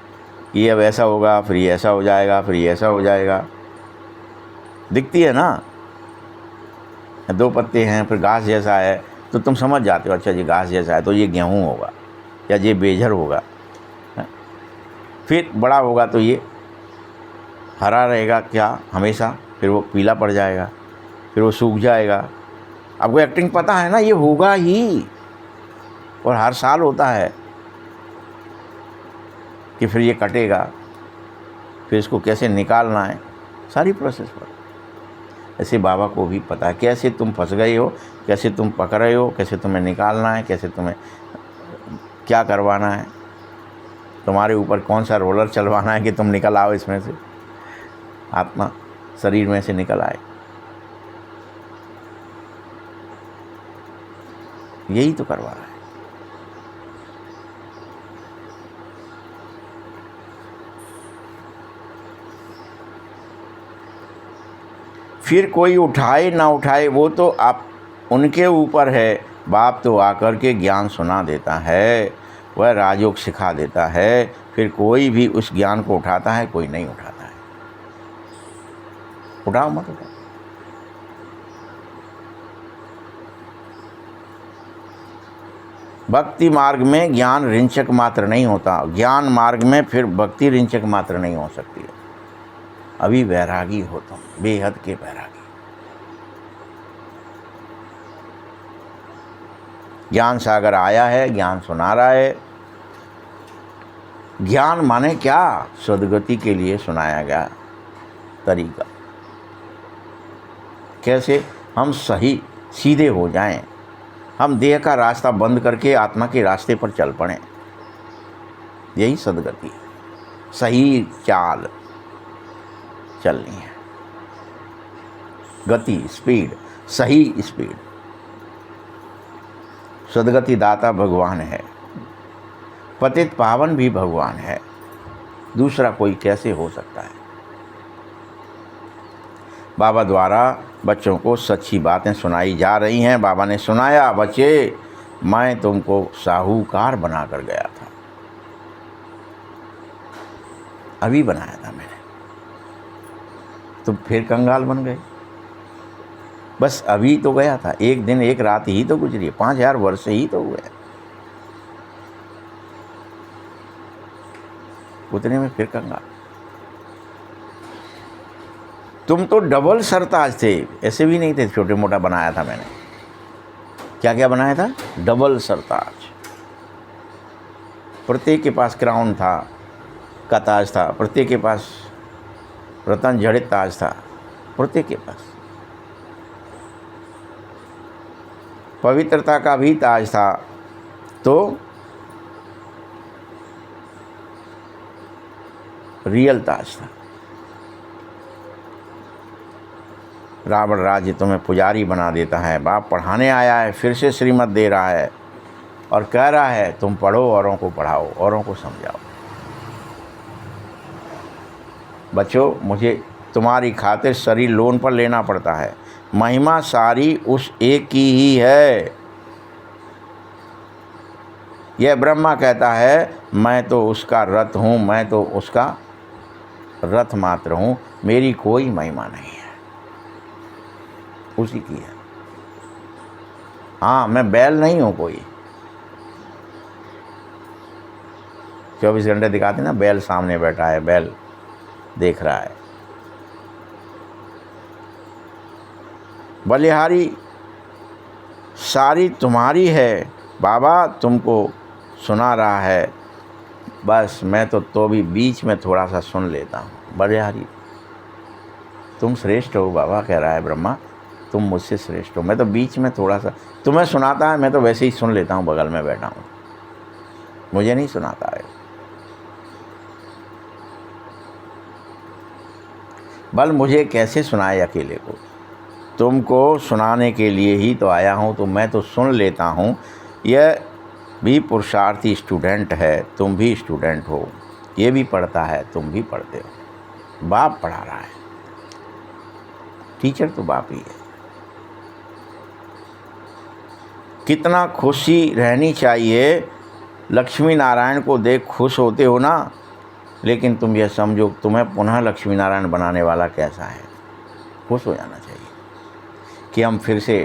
S1: ये अब ऐसा होगा, फिर ये ऐसा हो जाएगा, फिर ये ऐसा हो जाएगा, दिखती है ना। 2 पत्ते हैं, फिर घास जैसा है, तो तुम समझ जाते हो अच्छा जी घास जैसा है तो ये गेहूँ होगा या ये बेजर होगा। फिर बड़ा होगा तो ये हरा रहेगा क्या हमेशा, फिर वो पीला पड़ जाएगा, फिर वो सूख जाएगा। आपको एक्टिंग पता है ना, ये होगा ही, और हर साल होता है कि फिर ये कटेगा, फिर इसको कैसे निकालना है, सारी प्रोसेस पर। ऐसे बाबा को भी पता है कैसे तुम फंस गए हो, कैसे तुम पकड़ रहे हो, कैसे तुम्हें निकालना है, कैसे तुम्हें क्या करवाना है, तुम्हारे ऊपर कौन सा रोलर चलवाना है कि तुम निकल आओ इसमें से, आत्मा शरीर में से निकल आए। यही तो करवा रहा है। फिर कोई उठाए ना उठाए वो तो आप उनके ऊपर है। बाप तो आकर के ज्ञान सुना देता है, वह राजयोग सिखा देता है। फिर कोई भी उस ज्ञान को उठाता है, कोई नहीं उठाता है। उठाओ मत उठाओ। भक्ति मार्ग में ज्ञान रिंचक मात्र नहीं होता, ज्ञान मार्ग में फिर भक्ति रिंचक मात्र नहीं हो सकती है। अभी वैरागी हो तुम, बेहद के वैरागी। ज्ञान सागर आया है, ज्ञान सुना रहा है। ज्ञान माने क्या? सद्गति के लिए सुनाया गया तरीका, कैसे हम सही सीधे हो जाएं, हम देह का रास्ता बंद करके आत्मा के रास्ते पर चल पड़ें। यही सद्गति, सही चाल चलनी है, गति, स्पीड, सही स्पीड। सद्गति दाता भगवान है, पतित पावन भी भगवान है, दूसरा कोई कैसे हो सकता है? बाबा द्वारा बच्चों को सच्ची बातें सुनाई जा रही हैं। बाबा ने सुनाया, बच्चे मैं तुमको साहूकार बनाकर गया था, अभी बनाया था मैंने, तुम फिर कंगाल बन गए। बस अभी तो गया था, एक दिन एक रात ही तो गुजरी है, 5000 वर्ष ही तो हुए, उतने में फिर कंगाल। तुम तो डबल सरताज थे, ऐसे भी नहीं थे छोटे मोटा बनाया था मैंने। क्या क्या बनाया था? डबल सरताज। प्रत्येक के पास क्राउन था, का ताज था, प्रत्येक के पास रतन जड़ित ताज था, प्रत्येक के पास पवित्रता का भी ताज था। तो रियल ताज था। रावण राज्य तुम्हें पुजारी बना देता है। बाप पढ़ाने आया है, फिर से श्रीमत दे रहा है और कह रहा है तुम पढ़ो, औरों को पढ़ाओ, औरों को समझाओ। बच्चों, मुझे तुम्हारी खातिर शरीर लोन पर लेना पड़ता है। महिमा सारी उस एक की ही है। यह ब्रह्मा कहता है मैं तो उसका रथ हूँ, मैं तो उसका रथ मात्र हूँ, मेरी कोई महिमा नहीं है, उसी की है। हाँ, मैं बैल नहीं हूँ कोई। 24 घंटे दिखाते ना, बैल सामने बैठा है, बैल देख रहा है। बलिहारी सारी तुम्हारी है, बाबा तुमको सुना रहा है, बस मैं तो भी बीच में थोड़ा सा सुन लेता हूँ। बलिहारी तुम श्रेष्ठ हो बाबा, कह रहा है ब्रह्मा, तुम मुझसे श्रेष्ठ हो, मैं तो बीच में थोड़ा सा तुम्हें सुनाता है, मैं तो वैसे ही सुन लेता हूँ, बगल में बैठा हूँ, मुझे नहीं सुनाता है। बल मुझे कैसे सुनाए अकेले को, तुमको सुनाने के लिए ही तो आया हूँ, तो मैं तो सुन लेता हूँ। यह भी पुरुषार्थी स्टूडेंट है, तुम भी स्टूडेंट हो, ये भी पढ़ता है, तुम भी पढ़ते हो, बाप पढ़ा रहा है, टीचर तो बाप ही है। कितना खुशी रहनी चाहिए, लक्ष्मी नारायण को देख खुश होते हो ना, लेकिन तुम यह समझो तुम्हें पुनः लक्ष्मी नारायण बनाने वाला कैसा है। खुश हो जाना चाहिए कि हम फिर से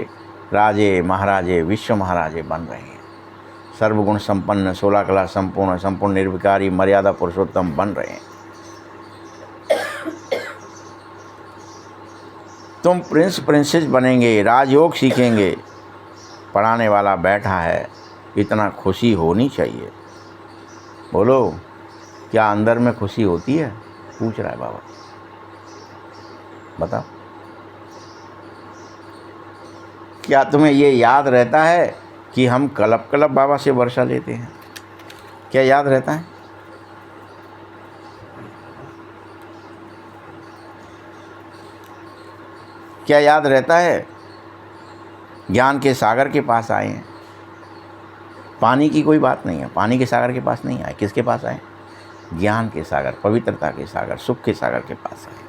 S1: राजे महाराजे विश्व महाराजे बन रहे हैं, सर्वगुण संपन्न, 16 कला संपूर्ण, संपूर्ण निर्विकारी, मर्यादा पुरुषोत्तम बन रहे हैं। तुम प्रिंस प्रिंसेस बनेंगे, राजयोग सीखेंगे, पढ़ाने वाला बैठा है, इतना खुशी होनी चाहिए। बोलो क्या अंदर में खुशी होती है, पूछ रहा है बाबा, बताओ। क्या तुम्हें ये याद रहता है कि हम कलप कलप बाबा से वर्षा लेते हैं? क्या याद रहता है? क्या याद रहता है? ज्ञान के सागर के पास आए हैं, पानी की कोई बात नहीं है, पानी के सागर के पास नहीं आए, किसके पास आए? ज्ञान के सागर, पवित्रता के सागर, सुख के सागर के पास आए।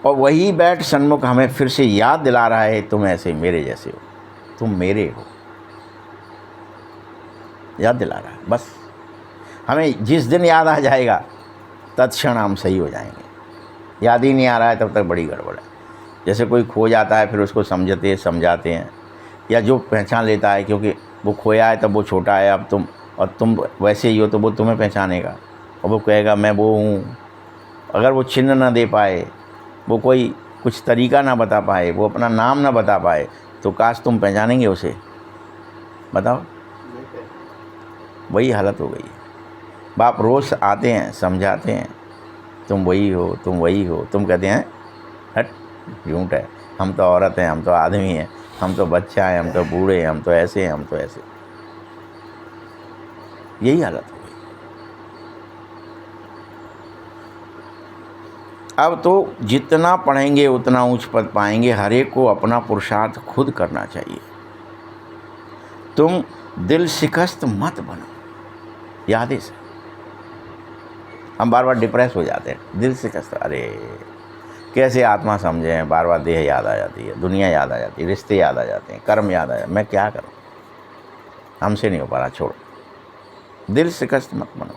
S1: और वही बैठ सन्मुख हमें फिर से याद दिला रहा है, तुम ऐसे मेरे जैसे हो, तुम मेरे हो, याद दिला रहा है। बस हमें जिस दिन याद आ जाएगा तत्क्षण हम सही हो जाएंगे। याद ही नहीं आ रहा है तब तक बड़ी गड़बड़ है। जैसे कोई खो जाता है, फिर उसको समझाते हैं, या जो पहचान लेता है क्योंकि वो खोया है तब वो छोटा है, अब तुम वैसे ही हो, तो वो तुम्हें पहचानेगा और वो कहेगा मैं वो हूँ। अगर वो चिन्ह ना दे पाए, वो कोई कुछ तरीका ना बता पाए, वो अपना नाम ना बता पाए, तो काश तुम पहचानेंगे उसे? बताओ, वही हालत हो गई है। बाप रोज़ आते हैं, समझाते हैं, तुम वही हो, तुम वही हो। तुम कहते हैं हट, झूठ है, हम तो औरत हैं, हम तो आदमी हैं, हम तो बच्चा हैं, हम तो बूढ़े हैं, हम तो ऐसे हैं, हम तो ऐसे। यही हालत हो गई। अब तो जितना पढ़ेंगे उतना ऊंच पद पाएंगे। हर एक को अपना पुरुषार्थ खुद करना चाहिए। तुम दिल शिकस्त मत बनो। याद है, हम बार बार डिप्रेस हो जाते हैं, दिल शिकस्त। अरे कैसे आत्मा समझें, बार बार देह याद आ जाती है, दुनिया याद आ जाती है, रिश्ते याद आ जाते हैं, कर्म याद आ जाते हैं। मैं क्या करूं, हमसे नहीं हो पा रहा, छोड़ो। दिल शिकस्त मत बनो।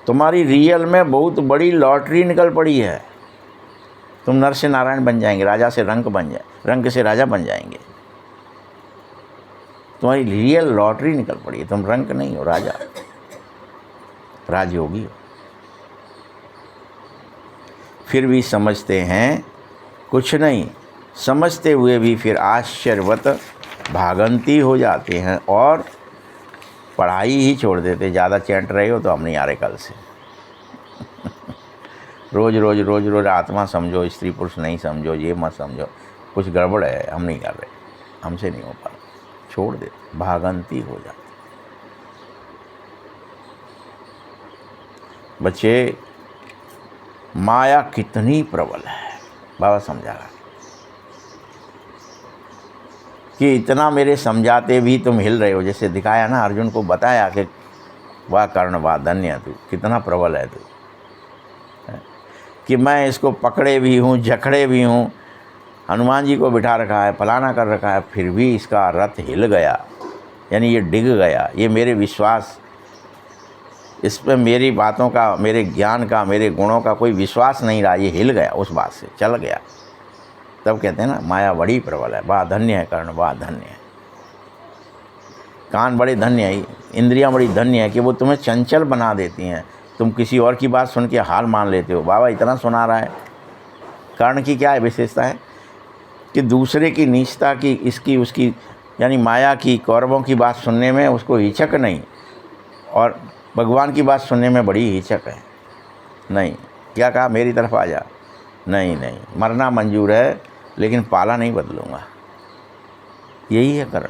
S1: तुम्हारी रियल में बहुत बड़ी लॉटरी निकल पड़ी है। तुम नर से नारायण बन जाएंगे, राजा से रंक बन जाए, रंक से राजा बन जाएंगे। तुम्हारी रियल लॉटरी निकल पड़ी है। तुम रंक नहीं हो, राजा, राजयोगी हो। फिर भी समझते हैं कुछ नहीं, समझते हुए भी फिर आश्चर्यवत भागंती हो जाते हैं और पढ़ाई ही छोड़ देते। ज़्यादा चैंट रहे हो तो हम नहीं आ रहे कल से। रोज़ रोज़ आत्मा समझो, स्त्री पुरुष नहीं समझो, ये मत समझो, कुछ गड़बड़ है, हम नहीं कर रहे, हमसे नहीं हो पा रहा, छोड़ दे। भागंती हो जाती। बच्चे, माया कितनी प्रबल है, बाबा समझा रहा कि इतना मेरे समझाते भी तुम हिल रहे हो। जैसे दिखाया ना, अर्जुन को बताया कि वाह कर्ण वाह धन्य तू, कितना प्रबल है तू, कि मैं इसको पकड़े भी हूँ, जकड़े भी हूँ, हनुमान जी को बिठा रखा है, फलाना कर रखा है, फिर भी इसका रथ हिल गया, यानी ये डिग गया। ये मेरे विश्वास, इस पर मेरी बातों का, मेरे ज्ञान का, मेरे गुणों का कोई विश्वास नहीं रहा, ये हिल गया, उस बात से चल गया। तब कहते हैं ना माया बड़ी प्रबल है, वाह धन्य है कर्ण, वाह धन्य है। कान बड़े धन्य है, इंद्रियां बड़ी धन्य है कि वो तुम्हें चंचल बना देती हैं। तुम किसी और की बात सुन के हाल मान लेते हो, बाबा इतना सुना रहा है। कर्ण की क्या है विशेषता है कि दूसरे की नीचता की, इसकी उसकी, यानी माया की, कौरवों की बात सुनने में उसको हिचक नहीं, और भगवान की बात सुनने में बड़ी हिचक है। नहीं, क्या कहा, मेरी तरफ आ जा, नहीं नहीं, मरना मंजूर है लेकिन पाला नहीं बदलूँगा। यही है कर्ण,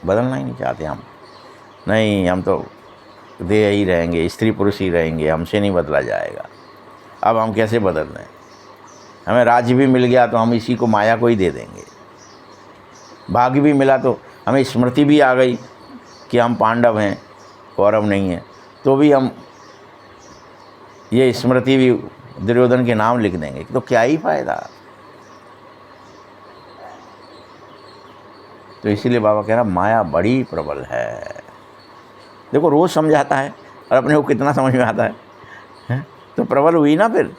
S1: बदलना ही नहीं चाहते हम। नहीं, हम तो देह ही रहेंगे, स्त्री पुरुष ही रहेंगे, हमसे नहीं बदला जाएगा। अब हम कैसे बदल रहे हैं? हमें राज्य भी मिल गया तो हम इसी को, माया को ही दे देंगे। भाग्य भी मिला तो हमें स्मृति भी आ गई कि हम पांडव हैं, कौरव नहीं हैं, तो भी हम ये स्मृति भी दुर्योधन के नाम लिख देंगे, तो क्या ही फायदा। तो इसीलिए बाबा कह रहा माया बड़ी प्रबल है। देखो रोज़ समझाता है और अपने को कितना समझ में आता है? तो प्रबल हुई ना फिर।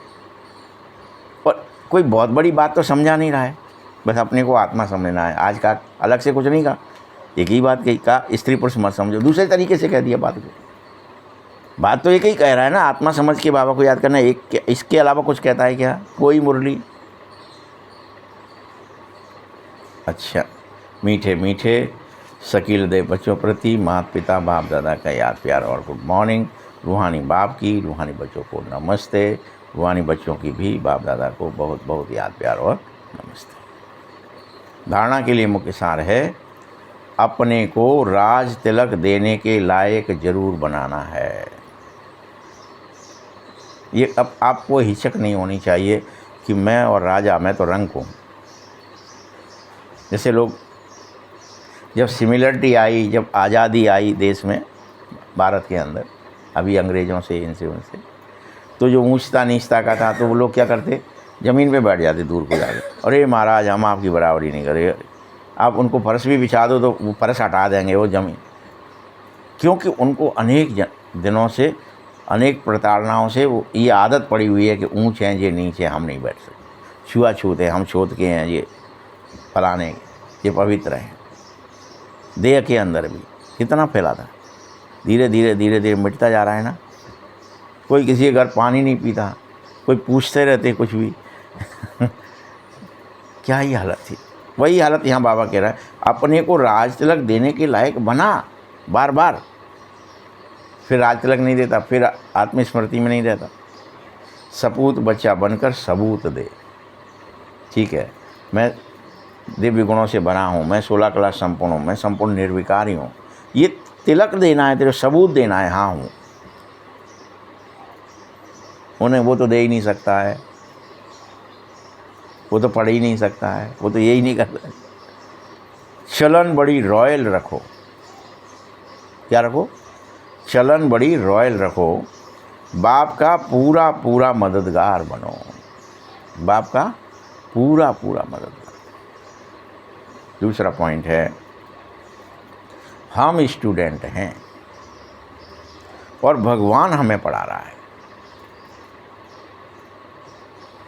S1: और कोई बहुत बड़ी बात तो समझा नहीं रहा है, बस अपने को आत्मा समझना है। आज का अलग से कुछ नहीं कहा, एक ही बात कही, कहा स्त्री पुरुष मत समझो, दूसरे तरीके से कह दिया बात को। बात तो एक ही कह रहा है ना, आत्मा समझ के बाबा को याद करना। एक इसके अलावा कुछ कहता है क्या? कोई मुरली। अच्छा, मीठे मीठे शकील दे बच्चों प्रति माता पिता बाप दादा का याद प्यार और गुड मॉर्निंग। रूहानी बाप की, रूहानी बच्चों को नमस्ते। रूहानी बच्चों की भी बाप दादा को बहुत बहुत याद प्यार और नमस्ते। धारणा के लिए मुख्य सार है, अपने को राज तिलक देने के लायक जरूर बनाना है। ये अब आपको हिचक नहीं होनी चाहिए कि मैं और राजा, मैं तो रंक हूँ। जैसे लोग, जब सिमिलरिटी आई, जब आज़ादी आई देश में, भारत के अंदर, अभी अंग्रेज़ों से, इनसे उनसे, तो जो ऊंचता नीचता का था, तो वो लोग क्या करते, ज़मीन पे बैठ जाते दूर को जाके, अरे महाराज हम आपकी बराबरी नहीं करेंगे। आप उनको फर्श भी बिछा दो तो वो फर्श हटा देंगे वो ज़मीन, क्योंकि उनको अनेक दिनों से, अनेक प्रताड़नाओं से वो ये आदत पड़ी हुई है कि ऊँच हैं ये, नीचे हम नहीं बैठ सकते, छुआछूत है, हम छूत के हैं, ये फलाने, ये पवित्र हैं। देह के अंदर भी कितना फैला था, धीरे धीरे धीरे धीरे मिटता जा रहा है ना। कोई किसी के घर पानी नहीं पीता, कोई पूछते रहते कुछ भी क्या ही हालत थी। वही हालत यहाँ बाबा कह रहा है, अपने को राज तिलक देने के लायक बना बार बार, फिर राज तिलक नहीं देता, फिर आत्मस्मृति में नहीं रहता। सपूत बच्चा बनकर सबूत दे। ठीक है, मैं दिव्य गुणों से बना हूँ, मैं 16 कला संपूर्ण हूँ, मैं संपूर्ण निर्विकारी हूँ, ये तिलक देना है, तेरे सबूत देना है, हाँ हूँ। उन्हें वो तो दे ही नहीं सकता है, वो तो पढ़ ही नहीं सकता है, वो तो यही नहीं करता है। चलन बड़ी रॉयल रखो। क्या रखो? चलन बड़ी रॉयल रखो। बाप का पूरा पूरा मददगार बनो। बाप का पूरा पूरा मददगार। दूसरा पॉइंट है, हम स्टूडेंट हैं और भगवान हमें पढ़ा रहा है,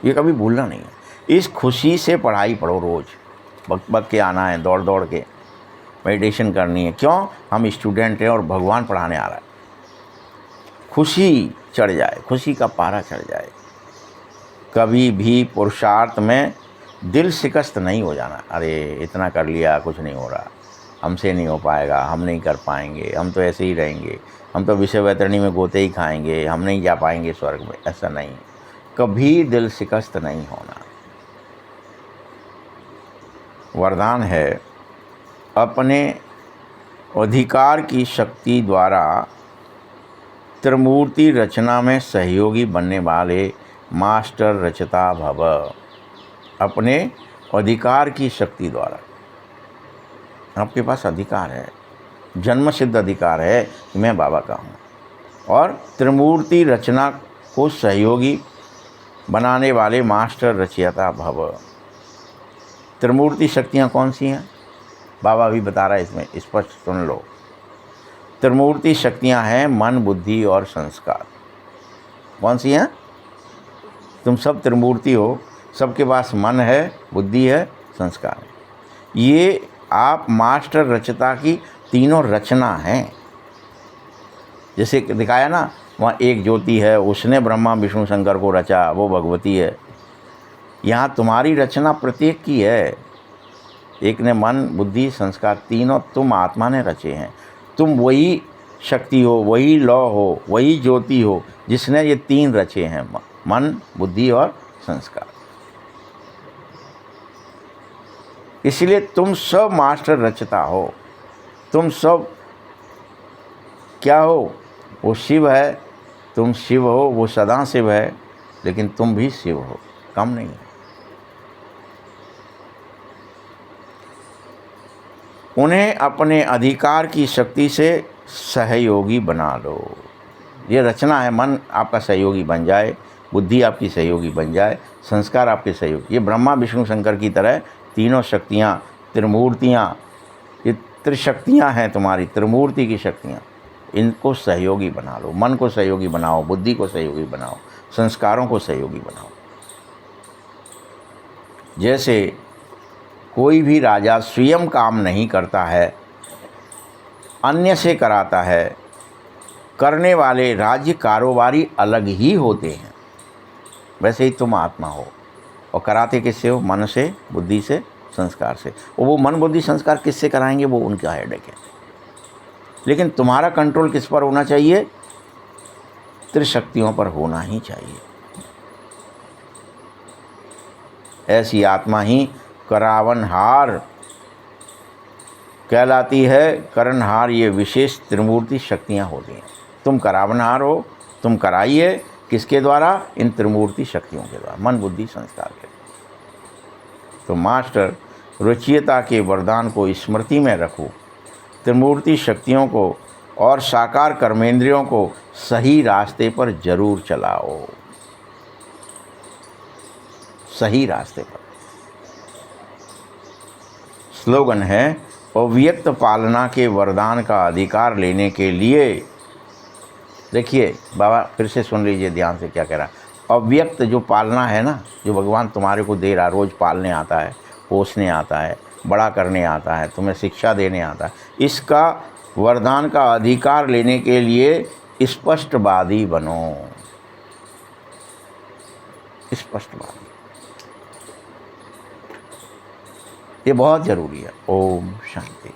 S1: ये कभी भूलना नहीं है। इस खुशी से पढ़ाई पढ़ो, रोज़ बक बक के आना है, दौड़ दौड़ के मेडिटेशन करनी है। क्यों? हम स्टूडेंट हैं और भगवान पढ़ाने आ रहा है। खुशी चढ़ जाए, खुशी का पारा चढ़ जाए। कभी भी पुरुषार्थ में दिल शिकस्त नहीं हो जाना, अरे इतना कर लिया, कुछ नहीं हो रहा, हमसे नहीं हो पाएगा, हम नहीं कर पाएंगे, हम तो ऐसे ही रहेंगे, हम तो विषय वैतरणी में गोते ही खाएंगे, हम नहीं जा पाएंगे स्वर्ग में। ऐसा नहीं, कभी दिल शिकस्त नहीं होना। वरदान है, अपने अधिकार की शक्ति द्वारा त्रिमूर्ति रचना में सहयोगी बनने वाले मास्टर रचता भव। अपने अधिकार की शक्ति द्वारा, आपके पास अधिकार है, जन्म सिद्ध अधिकार है कि मैं बाबा का हूँ। और त्रिमूर्ति रचना को सहयोगी बनाने वाले मास्टर रचयिता भव। त्रिमूर्ति शक्तियाँ कौन सी हैं? बाबा भी बता रहा है, इसमें स्पष्ट सुन लो। त्रिमूर्ति शक्तियाँ हैं मन, बुद्धि और संस्कार। कौन सी हैं? तुम सब त्रिमूर्ति हो, सबके पास मन है, बुद्धि है, संस्कार है। ये आप मास्टर रचयिता की तीनों रचना हैं। जैसे दिखाया ना, वहाँ एक ज्योति है, उसने ब्रह्मा विष्णु शंकर को रचा, वो भगवती है। यहाँ तुम्हारी रचना प्रत्येक की है। एक ने मन, बुद्धि, संस्कार, तीनों तुम आत्मा ने रचे हैं। तुम वही शक्ति हो, वही लौ हो, वही ज्योति हो जिसने ये तीन रचे हैं, मन, बुद्धि और संस्कार। इसलिए तुम सब मास्टर रचता हो। तुम सब क्या हो? वो शिव है, तुम शिव हो, वो सदा शिव है, लेकिन तुम भी शिव हो, कम नहीं है। उन्हें अपने अधिकार की शक्ति से सहयोगी बना लो। ये रचना है, मन आपका सहयोगी बन जाए, बुद्धि आपकी सहयोगी बन जाए, संस्कार आपके सहयोगी। ये ब्रह्मा विष्णु शंकर की तरह तीनों शक्तियाँ, त्रिमूर्तियाँ, ये त्रिशक्तियाँ हैं तुम्हारी, त्रिमूर्ति की शक्तियाँ। इनको सहयोगी बना लो। मन को सहयोगी बनाओ, बुद्धि को सहयोगी बनाओ, संस्कारों को सहयोगी बनाओ। जैसे कोई भी राजा स्वयं काम नहीं करता है, अन्य से कराता है। करने वाले राज्य कारोबारी अलग ही होते हैं, वैसे ही तुम आत्मा हो। और कराते किससे हो? मन से, बुद्धि से, संस्कार से। और वो मन, बुद्धि, संस्कार किससे कराएंगे? वो उनका हेडेक है। लेकिन तुम्हारा कंट्रोल किस पर होना चाहिए? त्रिशक्तियों पर होना ही चाहिए। ऐसी आत्मा ही करावनहार कहलाती है। करनहार ये विशेष त्रिमूर्ति शक्तियाँ होती हैं। तुम करावनहार हो, तुम कराइए किसके द्वारा? इन त्रिमूर्ति शक्तियों के द्वारा, मन, बुद्धि, संस्कार के। तो मास्टर रचयिता के वरदान को स्मृति में रखो। त्रिमूर्ति शक्तियों को और साकार कर्मेंद्रियों को सही रास्ते पर जरूर चलाओ, सही रास्ते पर। स्लोगन है, अव्यक्त पालना के वरदान का अधिकार लेने के लिए। देखिए बाबा फिर से सुन लीजिए ध्यान से क्या कह रहा है। अव्यक्त जो पालना है ना, जो भगवान तुम्हारे को दे रहा, रोज़ पालने आता है, पोसने आता है, बड़ा करने आता है, तुम्हें शिक्षा देने आता है, इसका वरदान का अधिकार लेने के लिए स्पष्टवादी बनो। स्पष्टवादी, ये बहुत ज़रूरी है। ओम शांति।